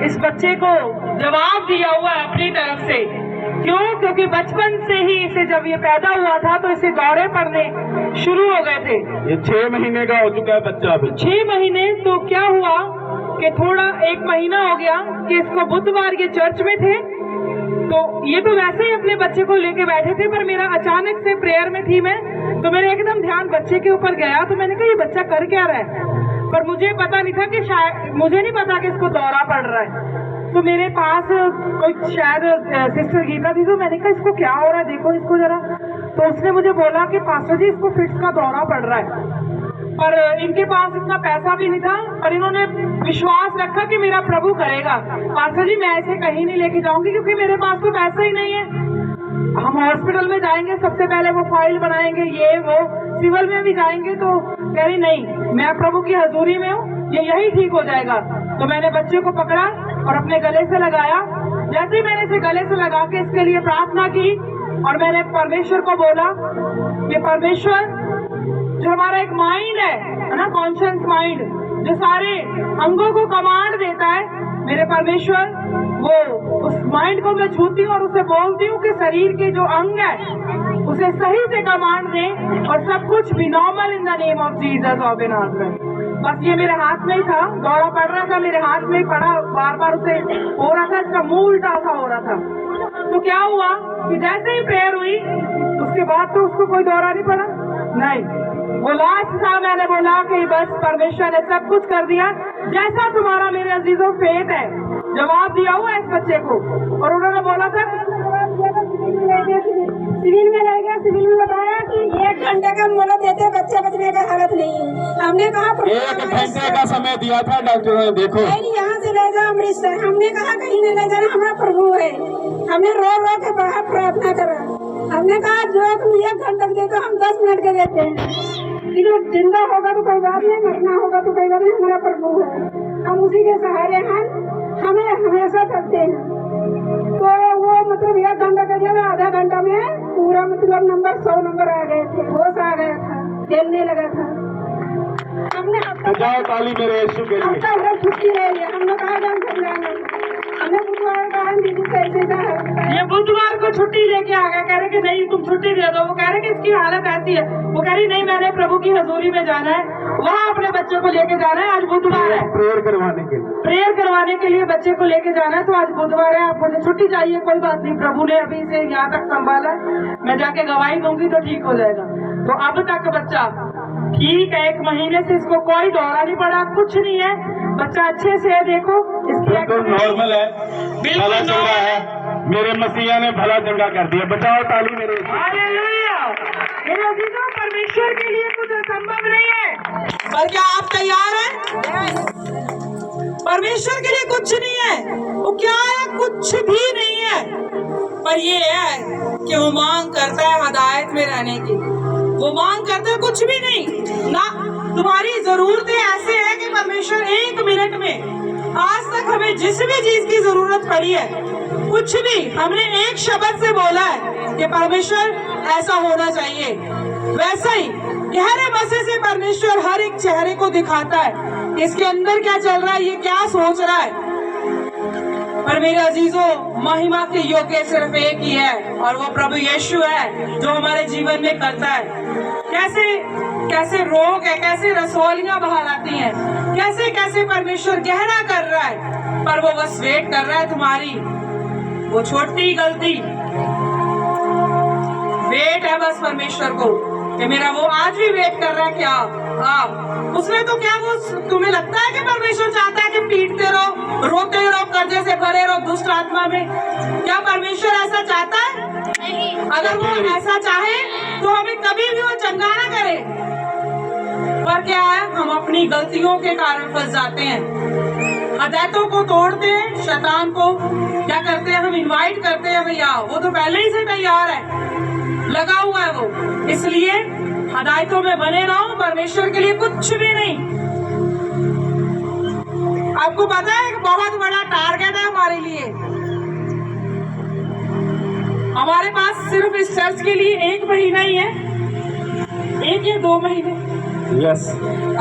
इस बच्चे को जवाब दिया हुआ है अपनी तरफ से। क्यों? क्योंकि बचपन से ही इसे जब ये पैदा हुआ था तो इसे दौरे पड़ने शुरू हो गए थे। ये 6 महीने का हो चुका है बच्चा अभी। 6 महीने। तो क्या हुआ कि थोड़ा 1 महीना हो गया कि इसको बुधवार ये चर्च में थे, तो ये तो वैसे ही अपने बच्चे को लेके बैठे थे, पर मेरा अचानक से प्रेयर में थी मैं, तो मेरा एकदम ध्यान बच्चे के ऊपर गया। तो मैंने कहा ये बच्चा कर क्या रहा है, पर मुझे पता नहीं था कि शायद, मुझे नहीं पता कि इसको दौरा पड़ रहा है। तो मेरे पास कोई शायद सिस्टर गीता थी, तो मैंने कहा इसको क्या हो रहा है, देखो इसको जरा। तो उसने मुझे बोला कि पास्टर जी इसको फिट्स का दौरा पड़ रहा है, पर इनके पास इतना पैसा भी नहीं था, पर इन्होंने विश्वास रखा कि मेरा प्रभु करेगा। पास्टर जी मैं ऐसे कहीं नहीं लेके जाऊंगी क्योंकि मेरे पास तो पैसा ही नहीं है। हम हॉस्पिटल में जाएंगे, सबसे पहले वो फाइल बनाएंगे, ये वो, सिविल में भी जाएंगे। तो कह रही नहीं, मैं प्रभु की हजूरी में हूँ, ये यही ठीक हो जाएगा। तो मैंने बच्चे को पकड़ा और अपने गले से लगाया। जैसे ही मैंने इसे गले से लगा के इसके लिए प्रार्थना की और मैंने परमेश्वर को बोला कि परमेश्वर, जो हमारा एक माइंड है ना, कॉन्शियस माइंड, जो सारे अंगों को कमांड देता है, मेरे परमेश्वर वो उस माइंड को मैं छूती हूँ और उसे बोलती हूँ कि शरीर के जो अंग है उसे सही से कमांड दे और सब कुछ भी normal in the name of Jesus of Nazareth. बस ये मेरे हाथ में ही था, दौरा पड़ रहा था, मेरे हाथ में ही पड़ा, बार बार उसे हो रहा था, इसका मुंह उल्टा सा हो रहा था। तो क्या हुआ कि जैसे ही प्रेयर हुई उसके बाद तो उसको कोई दौरा नहीं पड़ा, नहीं। वो लास्ट था, मैंने बोला कि बस परमेश्वर ने सब कुछ कर दिया, जैसा तुम्हारा मेरे अजीजों फेट है, जवाब दिया हुआ इस बच्चे को। और उन्होंने बोला था सिविल में ले गया, सिविल में बताया कि 1 घंटे का मोहलत देते, बच्चे बचने का हालत नहीं है। हमने कहा 1 घंटे का समय दिया था डॉक्टरों ने, देखो यहाँ से ले जाओ अमृतसर। हमने कहा कहीं नहीं ले जाना, हमारा प्रभु है। हमने रो रो के बाहर प्रार्थना करा। हमने कहा जो तुम 1 घंटे देते हम 10 मिनट के देते हैं, लेकिन जिंदा होगा तो कोई बात नहीं, मरना होगा तो कोई बात नहीं, हमारा प्रभु है, हम उसी के सहारे हैं, हमें हमेशा चलते हैं। तो वो मतलब 1 घंटा का दिया, आधा घंटा में पूरा मतलब नंबर 100 नंबर आ गए थे, होश आ गया था, खेलने लगा था। हमने बजाओ ताली मेरे यीशु के लिए। हफ्ता भर छुट्टी ले लिया, हमने कहा हम घर जाना। हमने बुधवार कहा दीदी से ये बुधवार को छुट्टी लेके आ गया, कह रहे कि नहीं तुम छुट्टी दे दो। वो कह रहे कि इसकी हालत ऐसी है, वो कह रही नहीं मैंने प्रभु की हजूरी में जाना है, वहाँ अपने बच्चे को लेके जाना है, आज बुधवार है, प्रेयर करवाने के लिए, प्रेयर करवाने के लिए बच्चे को लेके जाना है, तो आज बुधवार है, आप मुझे छुट्टी चाहिए। कोई बात नहीं, प्रभु ने अभी से यहाँ तक संभाला है, मैं जाके गवाही दूंगी तो ठीक हो जाएगा। तो अब तक बच्चा ठीक है, 1 महीने से इसको कोई दौरा नहीं पड़ा, कुछ नहीं है, बच्चा अच्छे से है। देखो इसकी तो नॉर्मल है, भला चंगा है, मेरे मसीहा ने भला चंगा कर दिया। बचाओ ताली मेरे। हालेलुया। मेरे अजीजों, परमेश्वर के लिए कुछ असंभव नहीं है, पर क्या आप तैयार हैं? परमेश्वर के लिए कुछ नहीं है, वो क्या है, कुछ भी नहीं है, पर ये है कि वो मांग करता है हदायत में रहने की, वो मांग करता है कुछ भी नहीं ना। तुम्हारी जरूरतें ऐसे है कि परमेश्वर 1 मिनट में, आज तक हमें जिस भी चीज की जरूरत पड़ी है, कुछ भी हमने एक शब्द से बोला है कि परमेश्वर ऐसा होना चाहिए, वैसा ही गहरे मसे से परमेश्वर हर एक चेहरे को दिखाता है, इसके अंदर क्या चल रहा है, ये क्या सोच रहा है। पर मेरे अजीजों, महिमा के योग्य सिर्फ एक ही है, और वो प्रभु यीशु है, जो हमारे जीवन में करता है। कैसे कैसे रोग है, कैसे रसौलियां बाहर आती हैं, कैसे कैसे परमेश्वर गहरा कर रहा है, पर वो बस वेट कर रहा है तुम्हारी वो छोटी गलती। वेट है बस परमेश्वर को कि मेरा वो आज भी वेट कर रहा है कि आप उसमें तो क्या वो तुम्हें लगता है कि परमेश्वर चाहता है कि पीटते रहो, रोते रहो, कर्जे से भरे रहो दुष्ट आत्मा में? क्या परमेश्वर ऐसा चाहता है? नहीं। अगर वो ऐसा चाहे तो हमें कभी भी वो चंगा ना करे, पर क्या है, हम अपनी गलतियों के कारण फंस जाते हैं, हदायतों को तोड़ते हैं, शैतान को क्या करते हैं, हम इनवाइट करते हैं, भैया वो तो पहले ही से तैयार है, लगा हुआ है वो। इसलिए हदायतों में बने रहो, परमेश्वर के लिए कुछ भी नहीं। आपको पता है एक बहुत बड़ा टारगेट है हमारे लिए, हमारे पास सिर्फ इस चर्च के लिए 1 महीना ही है, 1 या 2 महीने। यस।